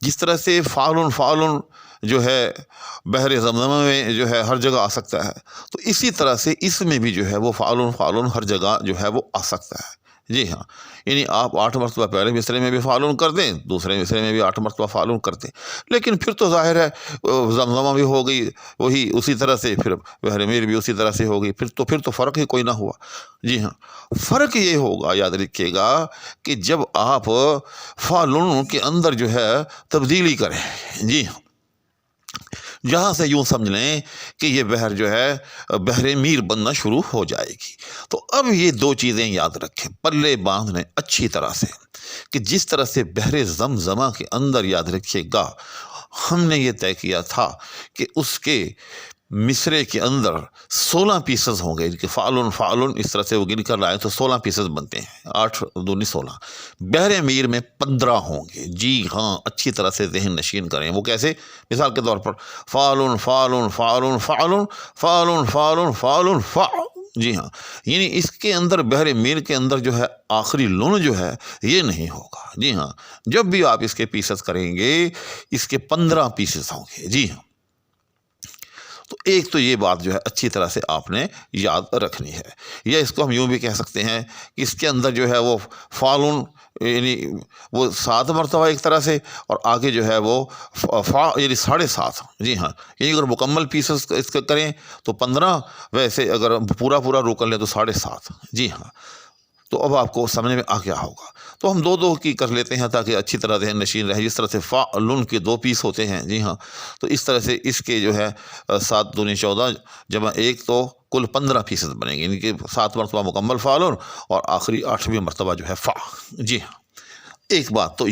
جس طرح سے فعلن فعلن جو ہے بحر زمزم میں جو ہے ہر جگہ آ سکتا ہے، تو اسی طرح سے اس میں بھی جو ہے وہ فعلن فعلن ہر جگہ جو ہے وہ آ سکتا ہے۔ جی ہاں، یعنی آپ 8 مرتبہ پہلے مصرے میں بھی فعلن کر دیں، دوسرے مصرے میں بھی 8 مرتبہ فعلن کر دیں، لیکن پھر تو ظاہر ہے زمزمہ بھی ہو گئی وہی اسی طرح سے، پھر بحر میر بھی اسی طرح سے ہو گئی، پھر تو فرق ہی کوئی نہ ہوا۔ جی ہاں، فرق یہ ہوگا، یاد رکھیے گا، کہ جب آپ فعلن کے اندر جو ہے تبدیلی کریں۔ جی ہاں، جہاں سے یوں سمجھ لیں کہ یہ بحر جو ہے بحر میر بننا شروع ہو جائے گی۔ تو اب یہ 2 چیزیں یاد رکھیں، پلے باندھ لیں اچھی طرح سے، کہ جس طرح سے بحر زمزمہ کے اندر، یاد رکھیے گا، ہم نے یہ طے کیا تھا کہ اس کے مصرے کے اندر 16 پیسز ہوں گے، کہ فعلن فعلن اس طرح سے وہ گن کر لائے تو 16 پیسز بنتے ہیں، 8 دونی 16۔ بحر میر میں 15 ہوں گے۔ جی ہاں، اچھی طرح سے ذہن نشین کریں۔ وہ کیسے؟ مثال کے طور پر فعلن فعلن فعلن فعلن فعلن فعلن فعلن فعل۔ جی ہاں، یعنی اس کے اندر بحر میر کے اندر جو ہے آخری لون جو ہے یہ نہیں ہوگا۔ جی ہاں، جب بھی آپ اس کے پیسز کریں گے، اس کے 15 پیسز ہوں گے۔ جی ہاں، تو ایک تو یہ بات جو ہے اچھی طرح سے آپ نے یاد رکھنی ہے۔ یا اس کو ہم یوں بھی کہہ سکتے ہیں کہ اس کے اندر جو ہے وہ فعلن یعنی وہ 7 مرتبہ ایک طرح سے، اور آگے جو ہے وہ یعنی 7.5۔ جی ہاں، یعنی اگر مکمل پیسز اس کا کریں تو 15، ویسے اگر پورا رو کر لیں تو 7.5۔ جی ہاں، تو اب آپ کو سمجھ میں آ گیا ہوگا۔ تو ہم 2 کی کر لیتے ہیں تاکہ اچھی طرح ذہن نشین رہے۔ جس طرح سے فعلن کے 2 پیس ہوتے ہیں، جی ہاں، تو اس طرح سے اس کے جو ہے 7 دونی 14 جمع 1 تو کل 15 پیسز بنیں گے، یعنی کہ 7 مرتبہ مکمل فعلن اور آخری 8ویں مرتبہ جو ہے فا۔ جی ہاں، ایک بات تو۔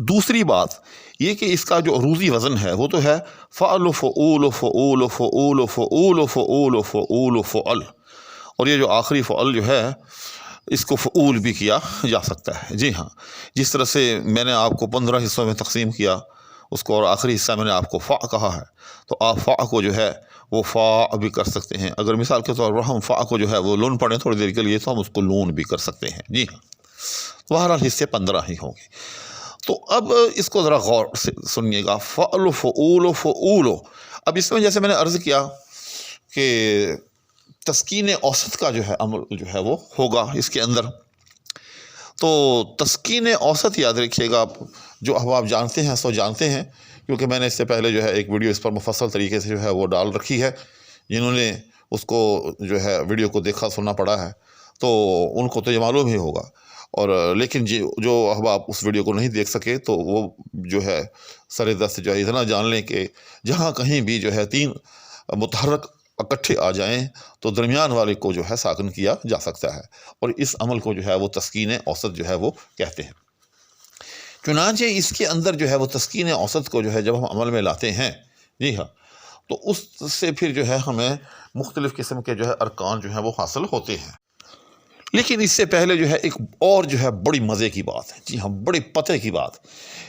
دوسری بات یہ کہ اس کا جو عروضی وزن ہے وہ تو ہے فعل فعول فعول فعول فعول فعول فعول فعل، اور یہ جو آخری فعل جو ہے اس کو فعول بھی کیا جا سکتا ہے۔ جی ہاں، جس طرح سے میں نے آپ کو 15 حصوں میں تقسیم کیا اس کو، اور آخری حصہ میں نے آپ کو فا کہا ہے، تو آپ فا کو جو ہے وہ فا بھی کر سکتے ہیں۔ اگر مثال کے طور پر ہم فا کو جو ہے وہ لون پڑھیں تھوڑی دیر کے لیے تو ہم اس کو لون بھی کر سکتے ہیں۔ جی ہاں، بہرحال حصے 15 ہی ہوں گے۔ تو اب اس کو ذرا غور سے سنیے گا، فعل فعول فعول۔ اب اس میں جیسے میں نے عرض کیا کہ تسکین اوسط کا جو ہے عمل جو ہے وہ ہوگا اس کے اندر، تو تسکین اوسط یاد رکھیے گا، جو اب آپ جانتے ہیں سو جانتے ہیں، کیونکہ میں نے اس سے پہلے جو ہے ایک ویڈیو اس پر مفصل طریقے سے جو ہے وہ ڈال رکھی ہے۔ جنہوں نے اس کو جو ہے ویڈیو کو دیکھا سننا پڑا ہے تو ان کو تو یہ معلوم ہی ہوگا، اور لیکن جو اب آپ اس ویڈیو کو نہیں دیکھ سکے تو وہ جو ہے سر دست جو ہے اتنا جان لیں کہ جہاں کہیں بھی جو ہے 3 متحرک اکٹھے آ جائیں تو درمیان والے کو جو ہے ساکن کیا جا سکتا ہے، اور اس عمل کو جو ہے وہ تسکین اوسط جو ہے وہ کہتے ہیں۔ چنانچہ اس کے اندر جو ہے وہ تسکین اوسط کو جو ہے جب ہم عمل میں لاتے ہیں، جی ہاں، تو اس سے پھر جو ہے ہمیں مختلف قسم کے جو ہے ارکان جو ہیں وہ حاصل ہوتے ہیں۔ لیکن اس سے پہلے جو ہے ایک اور جو ہے بڑی مزے کی بات ہے، جی ہاں، بڑی پتہ کی بات،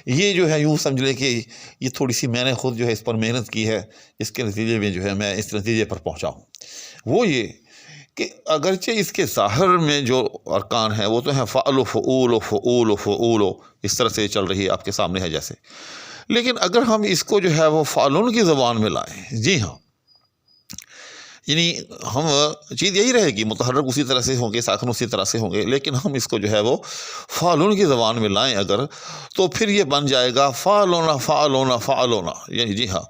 یہ جو ہے یوں سمجھ لیں کہ یہ تھوڑی سی میں نے خود جو ہے اس پر محنت کی ہے، اس کے نتیجے میں جو ہے میں اس نتیجے پر پہنچا ہوں۔ وہ یہ کہ اگرچہ اس کے ظاہر میں جو ارکان ہیں وہ تو ہیں فعل فعول فعول فعول، اس طرح سے چل رہی ہے آپ کے سامنے ہے جیسے، لیکن اگر ہم اس کو جو ہے وہ فعلن کی زبان میں لائیں، جی ہاں، یعنی ہم چیز یہی رہے گی، متحرک اسی طرح سے ہوں گے، ساکن اسی طرح سے ہوں گے، لیکن ہم اس کو جو ہے وہ فعلن کی زبان میں لائیں اگر، تو پھر یہ بن جائے گا فعلونا فعلونا فعلونا، یعنی جی ہاں،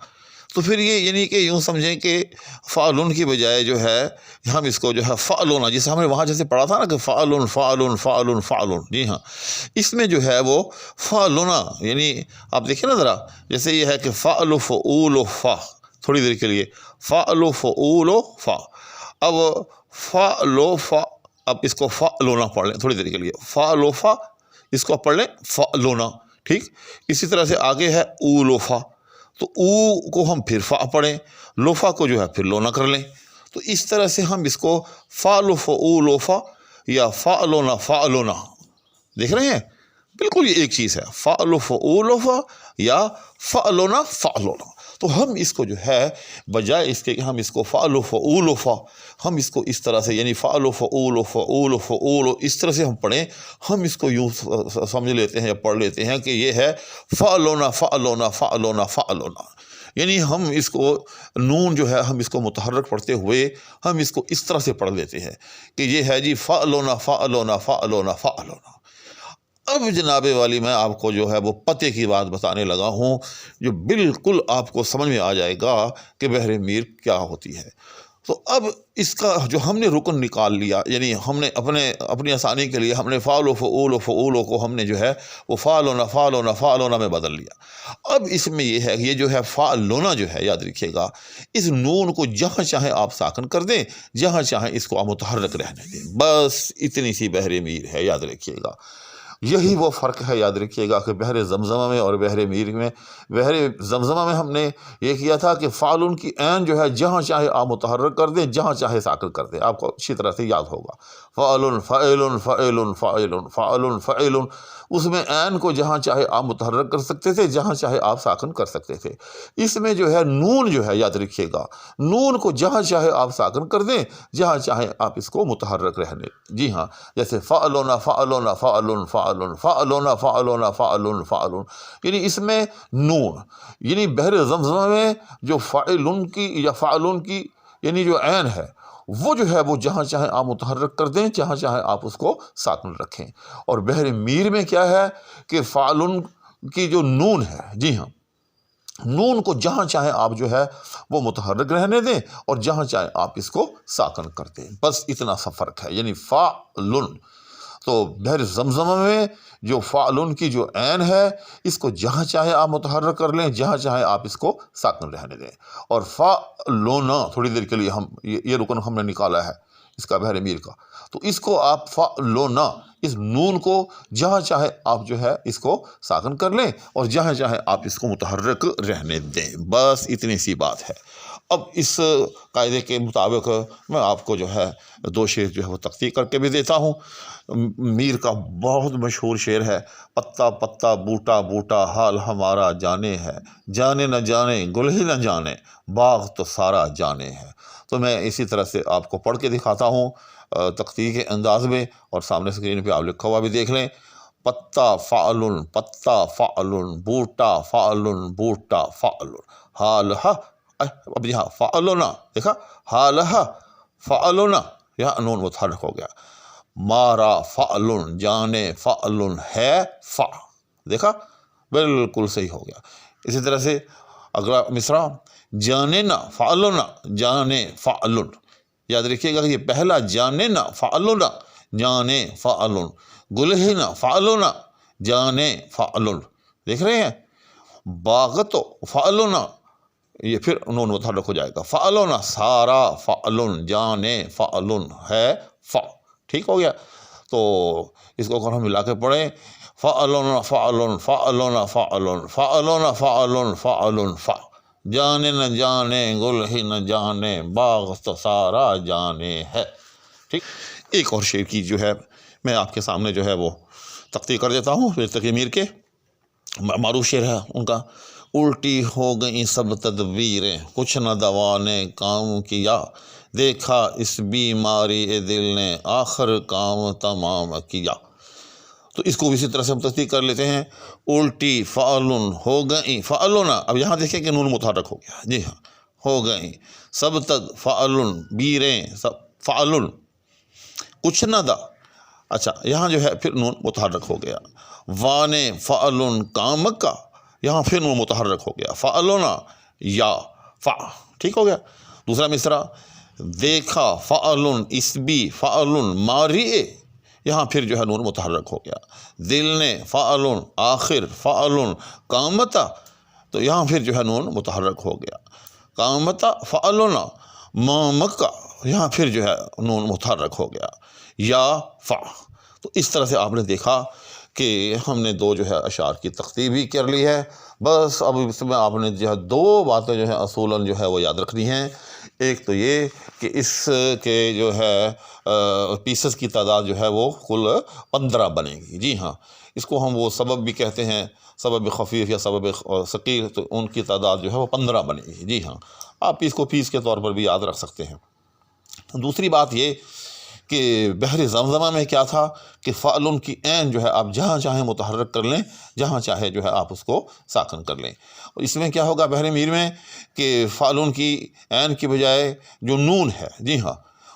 تو پھر یہ یعنی کہ یوں سمجھیں کہ فعلن کی بجائے جو ہے ہم اس کو جو ہے فعلونا، جسے ہم نے وہاں جیسے پڑھا تھا نا کہ فعلن فعلن فعلن فعلن، جی ہاں، اس میں جو ہے وہ فعلونا، یعنی آپ دیکھیں نا ذرا، جیسے یہ ہے کہ فعل فعول فا، تھوڑی دیر کے لیے فعل فعول فا، اب فعل فا، اب اس کو فعلونا پڑھ لیں تھوڑی دیر کے لیے، فعل فا، اس کو پڑھ لیں فعلونا، ٹھیک۔ اسی طرح سے آگے ہے اولو فا، تو او کو ہم پھر فا پڑھیں، لوفا کو جو ہے پھر لونا کر لیں، تو اس طرح سے ہم اس کو فعل فعول فا یا فعلونا فعلونا، دیکھ رہے ہیں، بالکل یہ ایک چیز ہے، فعل فعول فا یا فعلونا فعلونا۔ تو ہم اس کو جو ہے بجائے اس کے کہ ہم اس کو فعل و فعول و ہم اس کو اس طرح سے یعنی فعل و فعول و فعول و فعول اس طرح سے ہم پڑھیں، ہم اس کو یوں سمجھ لیتے ہیں یا پڑھ لیتے ہیں کہ یہ ہے فعلونا فعلونا فعلونا فعلونا، یعنی ہم اس کو نون جو ہے ہم اس کو متحرک پڑھتے ہوئے ہم اس کو اس طرح سے پڑھ لیتے ہیں کہ یہ ہے جی فعلونا فعلونا فعلونا فعلونا۔ اب جناب والی میں آپ کو جو ہے وہ پتے کی بات بتانے لگا ہوں جو بالکل آپ کو سمجھ میں آ جائے گا کہ بحر میر کیا ہوتی ہے۔ تو اب اس کا جو ہم نے رکن نکال لیا، یعنی ہم نے اپنی آسانی کے لیے ہم نے فعل و فعول و فعول کو ہم نے جو ہے وہ فعلونا فعلونا فعلونا میں بدل لیا۔ اب اس میں یہ ہے کہ یہ جو ہے فعلونا جو ہے یاد رکھیے گا، اس نون کو جہاں چاہیں آپ ساکن کر دیں، جہاں چاہیں اس کو آپ متحرک رہنے دیں، بس اتنی سی بحر میر ہے، یاد رکھیے گا۔ یہی وہ فرق ہے، یاد رکھیے گا، کہ بحر زمزمہ میں اور بحر میر میں۔ بحر زمزمہ میں ہم نے یہ کیا تھا کہ فعلن کی عین جو ہے جہاں چاہے آپ متحرک کر دیں، جہاں چاہے ساکن کر دیں، آپ کو اچھی طرح سے یاد ہوگا۔ فعلن فعلن فعلن فعلن فعلن فعلن، اس میں عین کو جہاں چاہے آپ متحرک کر سکتے تھے، جہاں چاہے آپ ساکن کر سکتے تھے۔ اس میں جو ہے نون جو ہے یاد رکھیے گا، نون کو جہاں چاہے آپ ساکن کر دیں، جہاں چاہے آپ اس کو متحرک رہنے، جی ہاں، جیسے فعلونا فعلونا فعلن فعلن فعلونا فعلونا فعلن فعلن، یعنی اس میں نون، یعنی بحر زمزمہ میں جو فعلن کی یا فعلن کی یعنی جو عین ہے وہ جو ہے وہ جہاں چاہیں آپ متحرک کر دیں، جہاں چاہیں آپ اس کو ساکن رکھیں۔ اور بحر میر میں کیا ہے کہ فعلن کی جو نون ہے، جی ہاں، نون کو جہاں چاہیں آپ جو ہے وہ متحرک رہنے دیں اور جہاں چاہیں آپ اس کو ساکن کر دیں، بس اتنا سا فرق ہے، یعنی فعلن۔ تو بحر زمزمہ میں جو فعلن کی جو عین ہے اس کو جہاں چاہے آپ متحرک کر لیں، جہاں چاہے آپ اس کو ساکن رہنے دیں۔ اور فعلونا تھوڑی دیر کے لیے ہم یہ رکن ہم نے نکالا ہے اس کا بحر میر کا، تو اس کو آپ فعلونا، اس نون کو جہاں چاہے آپ جو ہے اس کو ساکن کر لیں اور جہاں چاہے آپ اس کو متحرک رہنے دیں، بس اتنی سی بات ہے۔ اب اس قاعدے کے مطابق میں آپ کو جو ہے دو شعر جو ہے وہ تقسیم کر کے بھی دیتا ہوں۔ میر کا بہت مشہور شعر ہے، پتا پتا بوٹا بوٹا حال ہمارا جانے ہے، جانے نہ جانے گل ہی نہ جانے باغ تو سارا جانے ہے۔ تو میں اسی طرح سے آپ کو پڑھ کے دکھاتا ہوں تقسیم کے انداز میں، اور سامنے اسکرین پہ آپ لکھا ہوا بھی دیکھ لیں۔ پتا فعلن بوٹا فعلن بوٹا فعلن حال اب یہاں فعلونا دیکھا، حال فعلونا، یہاں نون متحرک ہو گیا۔ مارا فعلن جانے فعلن ہے فع، دیکھا بالکل صحیح ہو گیا۔ اسی طرح سے اگلا مصرع، جانے نہ فعلونا جانے فعلن، یاد رکھیے گا کہ یہ پہلا جانے نہ فعلونا جانے فعلن، گلہنا فعلونا جانے فعلن، دیکھ رہے ہیں۔ باغتو فعلونا، یہ پھر نون متحرک ہو جائے گا، فعلونا سارا فعلن جانے فعلن ہے فع، ٹھیک ہو گیا۔ تو اس کو اگر ہم ملا کے پڑھیں، فعلونا فعلن فعلونا فعلن فعلونا فعلن فعلن فع، جانے نہ جانے گل ہی نہ جانے باغ تو سارا جانے ہے، ٹھیک۔ ایک اور شعر کی جو ہے میں آپ کے سامنے جو ہے وہ تقسیم کر دیتا ہوں، تقی میر کے معروف شعر ہے ان کا۔ الٹی ہو گئیں سب تدبیریں کچھ نہ دوا نے کام کیا، دیکھا اس بیماری دل نے آخر کام تمام کیا۔ تو اس کو اسی طرح سے ہم تصدیق کر لیتے ہیں، الٹی فعلن ہو گئیں فعلونا، اب یہاں دیکھیں کہ نون متحرک ہو گیا، جی ہاں، ہو گئیں سب تد فعلن بیریں سب فعلن کچھ نہ دا، اچھا یہاں جو ہے پھر نون متحرک ہو گیا۔ وانے فعلن کام کا، یہاں پھر نون متحرک ہو گیا، فعلونا یا فع، ٹھیک ہو گیا۔ دوسرا مصرع، دیکھا فعلن اسبی فعلن مارئے، یہاں پھر جو ہے نون متحرک ہو گیا۔ دل نے فعلن آخر فعلن کامتا، تو یہاں پھر جو ہے نون متحرک ہو گیا۔ کامتا فعلونا مامکا، یہاں پھر جو ہے نون متحرک ہو گیا، یا فع۔ تو اس طرح سے آپ نے دیکھا کہ ہم نے دو جو ہے اشعار کی تقسیم بھی کر لی ہے۔ بس اب اس میں آپ نے جو ہے دو باتیں جو ہیں اصولاً جو ہے وہ یاد رکھنی ہیں۔ ایک تو یہ کہ اس کے جو ہے پیسز کی تعداد جو ہے وہ کل 15 بنے گی، جی ہاں، اس کو ہم وہ سبب بھی کہتے ہیں، سبب خفیف یا سبب ثقیل، تو ان کی تعداد جو ہے وہ 15 بنے گی۔ جی ہاں، آپ اس کو فیس کے طور پر بھی یاد رکھ سکتے ہیں۔ دوسری بات یہ کہ بحر زمزمہ میں کیا تھا کہ فعل کی عین جو ہے آپ جہاں چاہیں متحرک کر لیں، جہاں چاہے جو ہے آپ اس کو ساکن کر لیں۔ اس میں کیا ہوگا بحر میر میں کہ فعل کی عین کی بجائے جو نون ہے، جی ہاں،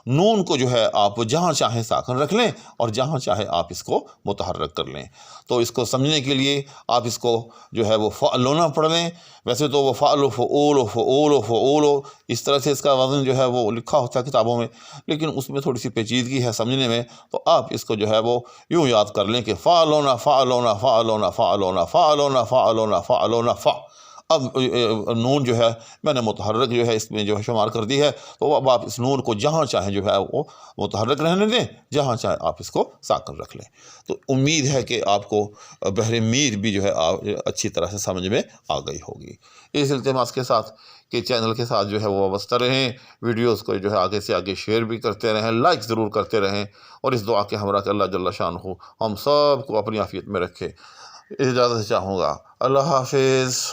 نون کو جو ہے آپ جہاں چاہیں ساکن رکھ لیں اور جہاں چاہے آپ اس کو متحرک کر لیں۔ تو اس کو سمجھنے کے لیے آپ اس کو جو ہے وہ فعلونا پڑھ لیں۔ ویسے تو وہ فعل و فعول و فعول و فعول و اس طرح سے اس کا وزن جو ہے وہ لکھا ہوتا ہے کتابوں میں، لیکن اس میں تھوڑی سی پیچیدگی ہے سمجھنے میں، تو آپ اس کو جو ہے وہ یوں یاد کر لیں کہ فعلونا فعلونا فعلونا فعلونا فعلونا فعلونا فعلونا فع۔ اب نون جو ہے میں نے متحرک جو ہے اس میں جو ہے شمار کر دی ہے، تو اب آپ اس نون کو جہاں چاہیں جو ہے وہ متحرک رہنے دیں، جہاں چاہیں آپ اس کو ساکن رکھ لیں۔ تو امید ہے کہ آپ کو بحر میر بھی جو ہے اچھی طرح سے سمجھ میں آ گئی ہوگی۔ اس التماس کے ساتھ کہ چینل کے ساتھ جو ہے وہ وابستہ رہیں، ویڈیوز کو جو ہے آگے سے آگے شیئر بھی کرتے رہیں، لائک ضرور کرتے رہیں، اور اس دعا کے ہمراہ کہ اللہ جل شانہ ہم سب کو اپنی عافیت میں رکھے۔ اجازت چاہوں گا، اللہ حافظ۔